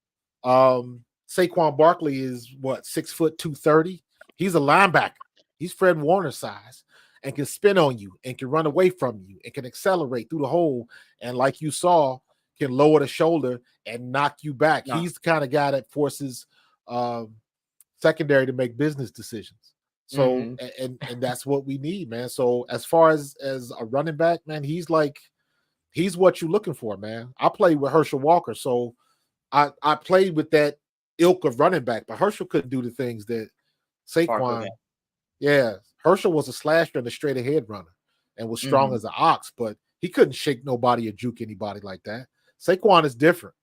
Saquon Barkley is what 6'2", 230. He's a linebacker. He's Fred Warner size and can spin on you and can run away from you and can accelerate through the hole. And like you saw, can lower the shoulder and knock you back. No. He's the kind of guy that forces secondary to make business decisions. So Mm-hmm. and that's what we need, man. So as far as a running back, man, he's what you're looking for, man. I played with Herschel Walker, so I played with that ilk of running back, but Herschel couldn't do the things that Barkley, Saquon. Yeah, Herschel was a slasher and a straight ahead runner and was strong mm-hmm. as an ox, but he couldn't shake nobody or juke anybody like that. Saquon is different.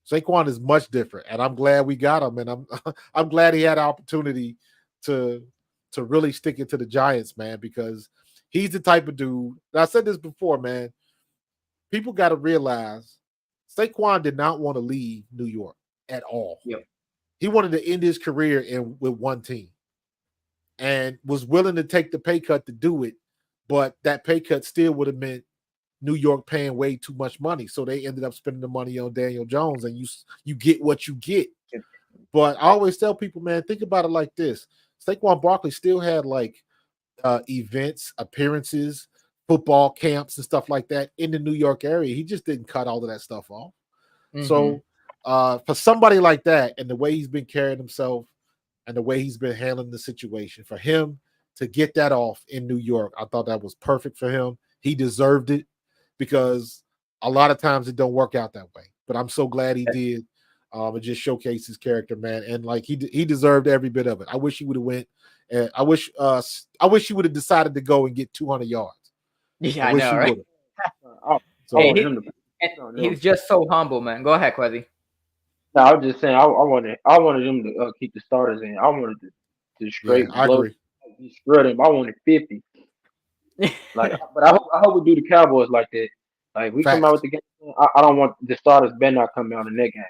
Saquon is much different, and I'm glad we got him, and I'm glad he had an opportunity to really stick it to the Giants, man, because he's the type of dude. I said this before, man. People got to realize Saquon did not want to leave New York at all. Yep. He wanted to end his career with one team and was willing to take the pay cut to do it, but that pay cut still would have meant New York paying way too much money. So they ended up spending the money on Daniel Jones, and you get what you get. But I always tell people, man, think about it like this. Saquon Barkley still had like events, appearances, football camps and stuff like that in the New York area. He just didn't cut all of that stuff off. Mm-hmm. So for somebody like that and the way he's been carrying himself and the way he's been handling the situation, for him to get that off in New York, I thought that was perfect for him. He deserved it because a lot of times it don't work out that way. But I'm so glad he did. It just showcased his character, man, and like he deserved every bit of it. I wish he would have went. And I wish he would have decided to go and get 200 yards. Yeah, I I wish know, he right? would have. I, So I Hey, wanted him to. No, no, he's just so humble, man. Go ahead, Quasi. no, I was just saying I wanted them to keep the starters in. I wanted to yeah, straight I blow agree. destroy them. I wanted 50. Like, but I hope we do the Cowboys like that. Like, we come out with Facts. the game. I don't want the starters better not come out in that game.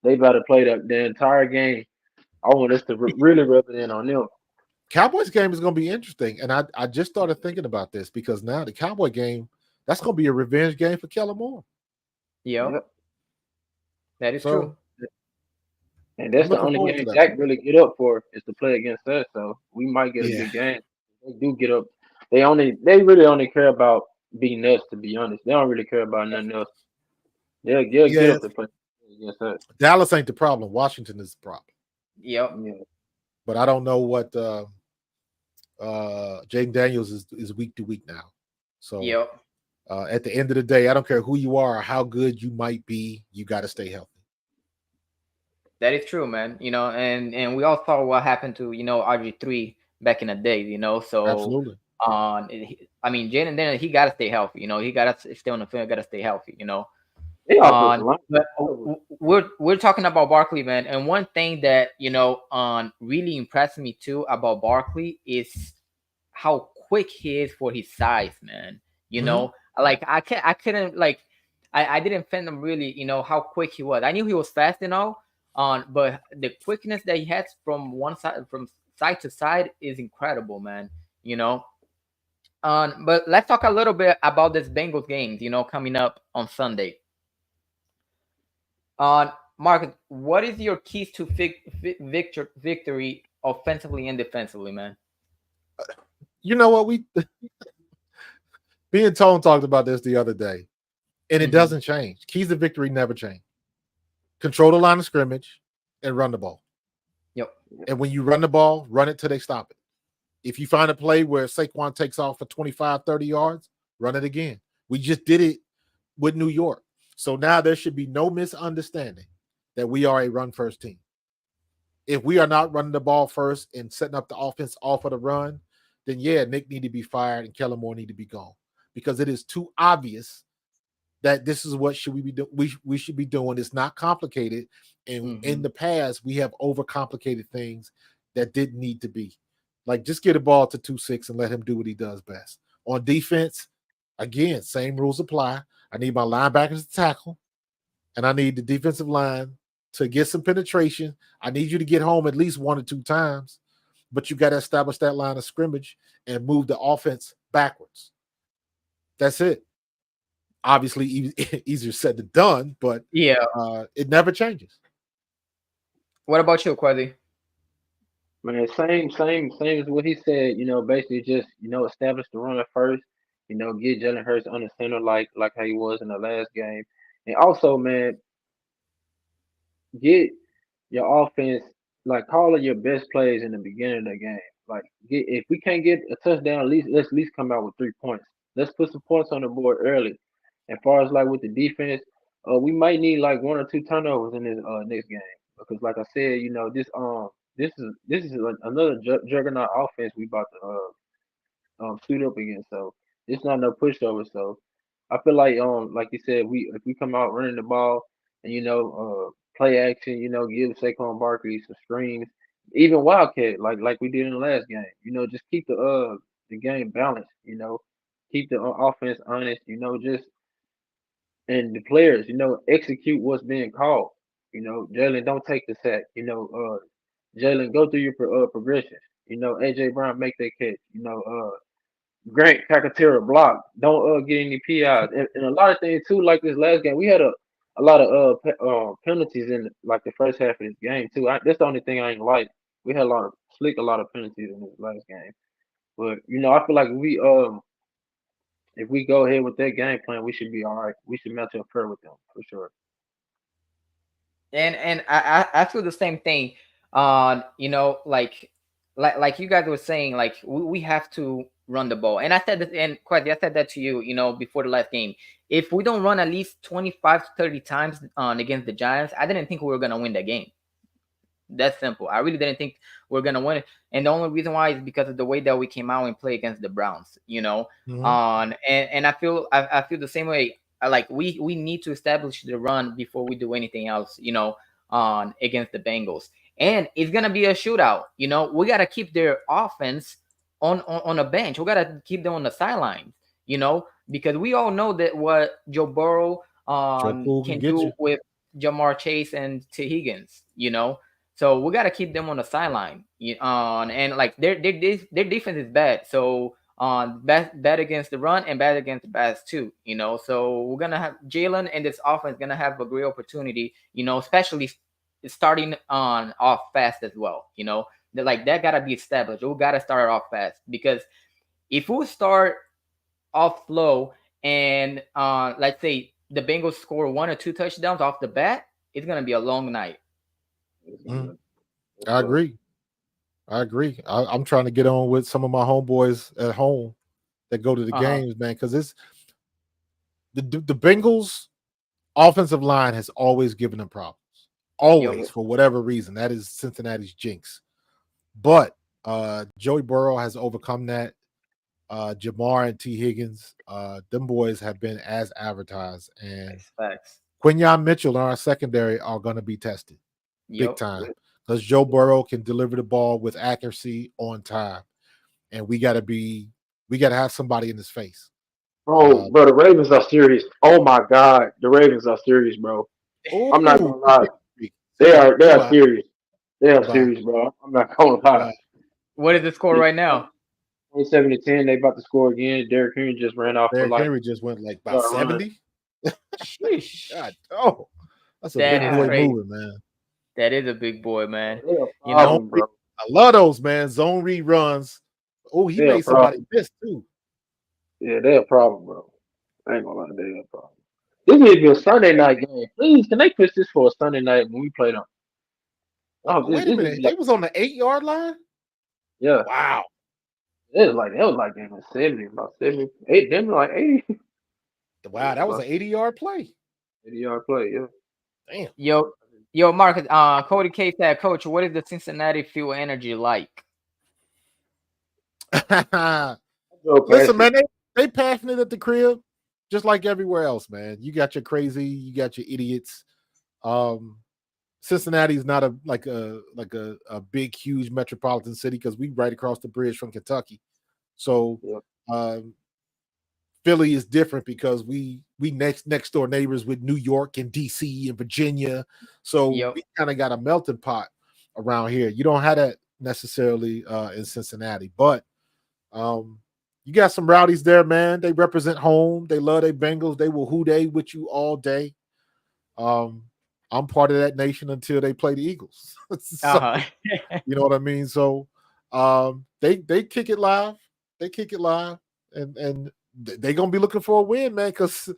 They better play the entire game. I want us to really rub it in on them. Cowboys game is going to be interesting, and I just started thinking about this because now the Cowboy game that's going to be a revenge game for Kellen Moore. Yep, Yep. that is true. So And I'm that's the looking only forward to game that. Dak really get up for is to play against us. So we might get a Yeah, good game. They do get up. They really only care about beating us. To be honest, they don't really care about nothing else. They'll get yeah. up to play against us. Dallas ain't the problem. Washington is the problem. Yep. Yeah. But I don't know what Jaden Daniels is week to week now. So Yep. at the end of the day, I don't care who you are or how good you might be, you got to stay healthy. That is true, man. And we all saw what happened to RG3 back in the day. So Absolutely. I mean, Jaden Daniels, he got to stay healthy. He got to stay on the field, got to stay healthy. They offensive line. But we're talking about Barkley, man, and one thing that really impressed me too about Barkley is how quick he is for his size, man. Mm-hmm. Like I couldn't like I didn't find him really, how quick he was. I knew he was fast and all, but the quickness that he has from one side, from side to side, is incredible, man. You know. But let's talk a little bit about this Bengals game, coming up on Sunday. Mark, what is your keys to victory offensively and defensively, man? You know what? Me and Tone talked about this the other day, and it doesn't change. Keys to victory never change. Control the line of scrimmage and run the ball. Yep. And when you run the ball, run it till they stop it. If you find a play where Saquon takes off for 25, 30 yards, run it again. We just did it with New York. So now there should be no misunderstanding that we are a run-first team. If we are not running the ball first and setting up the offense off of the run, then yeah, Nick need to be fired and Kellen Moore need to be gone, because it is too obvious that this is what should we be doing. We should be doing. It's not complicated. And in the past, we have overcomplicated things that didn't need to be. Like, just get a ball to 2-6 and let him do what he does best. On defense, again, same rules apply. I need my linebackers to tackle, and I need the defensive line to get some penetration. I need you to get home at least 1 or 2 times, but you got to establish that line of scrimmage and move the offense backwards. That's it. Obviously, easier said than done, but yeah, it never changes. What about you, Quasi? Man, same as what he said. Basically just establish the runner first. Get Jalen Hurts under center like how he was in the last game, and also, man, get your offense, like, call it your best plays in the beginning of the game. Like, if we can't get a touchdown, let's at least come out with 3 points. Let's put some points on the board early. As far as, like, with the defense, we might need like 1 or 2 turnovers in this next game, because, like I said, this is another juggernaut offense we about to suit up against. So it's not no pushover. So I feel like you said, if we come out running the ball and play action, give Saquon Barkley some screens, even Wildcat like we did in the last game. Just keep the game balanced. Keep the offense honest. Just, and the players, execute what's being called. Jalen, don't take the sack. Jalen, go through your progressions. AJ Brown, make that catch. Grant Calcaterra block. Don't get any PIs. And a lot of things too, like this last game, we had a lot of penalties in like the first half of this game too. That's the only thing I ain't like. We had a lot of penalties in this last game. But I feel like if we go ahead with that game plan, we should be all right. We should match up fair with them for sure. And I feel the same thing. Like you guys were saying, like we have to run the ball. And I said that, and Quasi, I said that to you, before the last game. If we don't run at least 25 to 30 times on against the Giants, I didn't think we were gonna win that game. That's simple. I really didn't think we are gonna win it, and the only reason why is because of the way that we came out and play against the Browns. And I feel the same way. Like we need to establish the run before we do anything else. On against the Bengals, and it's gonna be a shootout. We gotta keep their offense on a bench. We gotta keep them on the sidelines. Because we all know that what Joe Burrow can get do you. with Jamar Chase and T Higgins. So we gotta keep them on the sideline. And like their defense is bad. So bad against the run and bad against the pass too. So we're gonna have Jalen and this offense gonna have a great opportunity. Especially starting on off fast as well. Like that gotta be established. We gotta start off fast, because if we start off slow and let's say the Bengals score 1 or 2 touchdowns off the bat, it's gonna be a long night. I agree. I'm trying to get on with some of my homeboys at home that go to the games, man, because it's the Bengals offensive line has always given them problems. Always, for whatever reason. That is Cincinnati's jinx. But Joey Burrow has overcome that. Jamar and T. Higgins, them boys have been as advertised. And Quinyon Mitchell and our secondary are going to be tested big time, because Joe Burrow can deliver the ball with accuracy on time. And we got to have somebody in his face. Bro, the Ravens are serious. Oh my God, the Ravens are serious, bro. I'm not Oh, gonna lie. say that. They are Goodbye. serious. They are Goodbye. serious, bro. I'm not gonna lie. Goodbye. What is the score right now? 27-10. They about to score again. Derrick Henry just ran off for Derrick like Henry just went like about a run. 70. God, Sheesh. oh, that's a That big is boy God, crazy. moving, man. That is a big boy, man. they a You know, Zone problem, read, bro. I love those, man. Zone read runs. Oh, he They a made somebody problem. miss too. Yeah, they a problem, bro. I ain't gonna lie, they a problem. This need to be a Sunday night game. Please, can they push this for a Sunday night when we play them? Oh, Wait a this need to minute. be They like, was on the 8-yard line? yeah. Wow. It was like in the 70, about 78. Them like 80. Wow, that was About an 80-yard play. 80-yard play, yeah. Damn. yo, yo, Marcus. Cody K said, Coach, what is the Cincinnati Fuel Energy like? Joe Listen, Pesci. man, they passionate at the crib, just like everywhere else, man. You got your crazy, you got your idiots. Um, Cincinnati's not a big, huge metropolitan city because we right across the bridge from Kentucky. So Yeah. um, Philly is different because we next door neighbors with New York and DC and Virginia. So Yep. we kind of got a melting pot around here. You don't have that necessarily in Cincinnati, but um, you got some rowdies there, man. They represent home. They love their Bengals. They will hoo day with you all day. Um, I'm part of that nation until they play the Eagles. So Uh-huh. you know what I mean. So they kick it live. They kick it live, and they gonna be looking for a win, man, because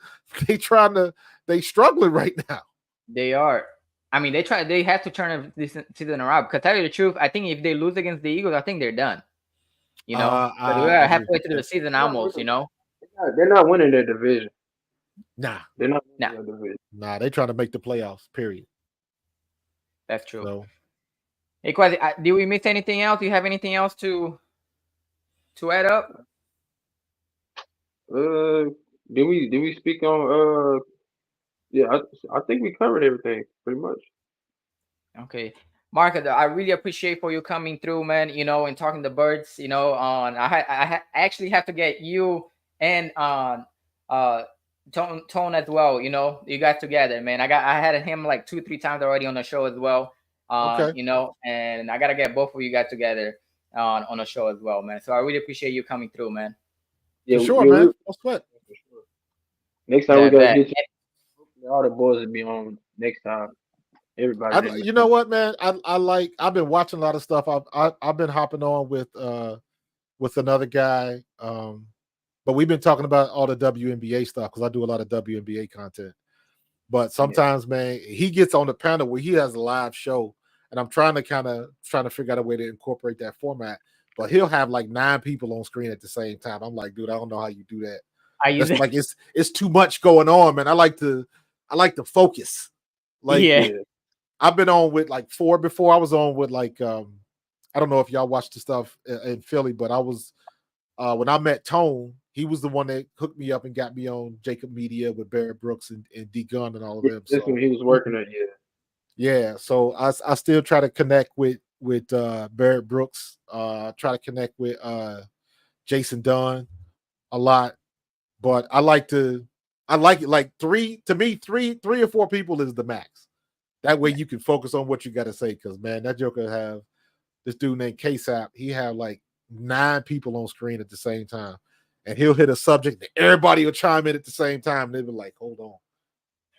they struggling right now. They are. I mean, they have to turn this season around. Because tell you the truth, I think if they lose against the Eagles, I think they're done. You know, because we I are agree halfway with through the that. season They're not almost. You winning. know, They're not winning their division. Nah, They're not nah, winning their division. nah, they trying to make the playoffs. Period. that's true. So Hey, Quasi, do we miss anything else? Do you have anything else to add up? Uh, did we speak on yeah, I think we covered everything pretty much. Okay, Mark, I really appreciate for you coming through, man. You know, and talking to birds. You know, on I actually have to get you and on Tone as well. You know, you guys together, man. I had him like 2-3 times already on the show as well. okay, You know, and I gotta get both of you guys together on the show as well, man. So I really appreciate you coming through, man. Yeah, for sure, yeah, man. No sweat. for sure. Next time we That gotta that get you. All the boys will be on next time. Everybody I, that be you know coming. what, man? I've been watching a lot of stuff. I've been hopping on with another guy. But we've been talking about all the WNBA stuff because I do a lot of WNBA content. But Yeah, sometimes, man, he gets on the panel where he has a live show, and I'm trying to figure out a way to incorporate that format. But he'll have like 9 people on screen at the same time. I'm like, dude, I don't know how you do that. are you That's there? like it's too much going on, man. I like to focus. Like Yeah. yeah. I've been on with like 4 before. I was on with like I don't know if y'all watched the stuff in Philly, but I was when I met Tone, he was the one that hooked me up and got me on Jacob Media with Barrett Brooks and D Gun and all of Yeah, them. this So one he was working at. Yeah, yeah, so I still try to connect with Barrett Brooks, try to connect with Jason Dunn a lot, but I like it like three or 4 people is the max. That way you can focus on what you got to say because man, that Joker have this dude named KSAP. He had like 9 people on screen at the same time, and he'll hit a subject and everybody will chime in at the same time. And they'll be like, "Hold on,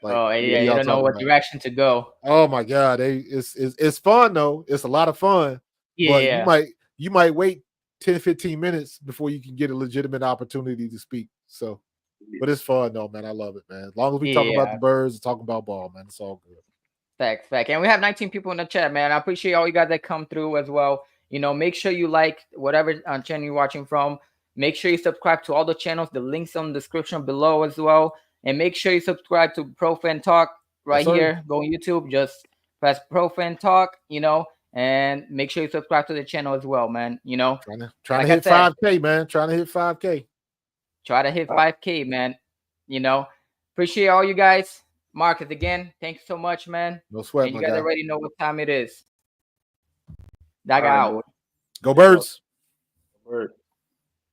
like Oh yeah, yeah, what are you y'all don't know talking what about?" direction to go. Oh my god, it's fun though. It's a lot of fun, but you Yeah. might wait 10-15 minutes before you can get a legitimate opportunity to speak. So, yeah. but it's fun though, man. I love it, man. As long as we talk about the Yeah. birds and talk about ball, man, it's all good. Facts, fact. And we have 19 people in the chat, man. I appreciate all you guys that come through as well. You know, make sure you like whatever channel you're watching from. Make sure you subscribe to all the channels. The links on the description below as well. And make sure you subscribe to Profan Talk Yes, right sir. here. Go on YouTube, just press Profan Talk, you know, and make sure you subscribe to the channel as well, man. You know, Trying to like I hit said, 5K, man. Trying to hit 5K. try to hit Uh, 5K, man. You know, appreciate all you guys. Marcus, again, thanks so much, man. No sweat, And you my guys guy. already know what time it is. Dog all right, out. boy. Go Peace out. birds. Word.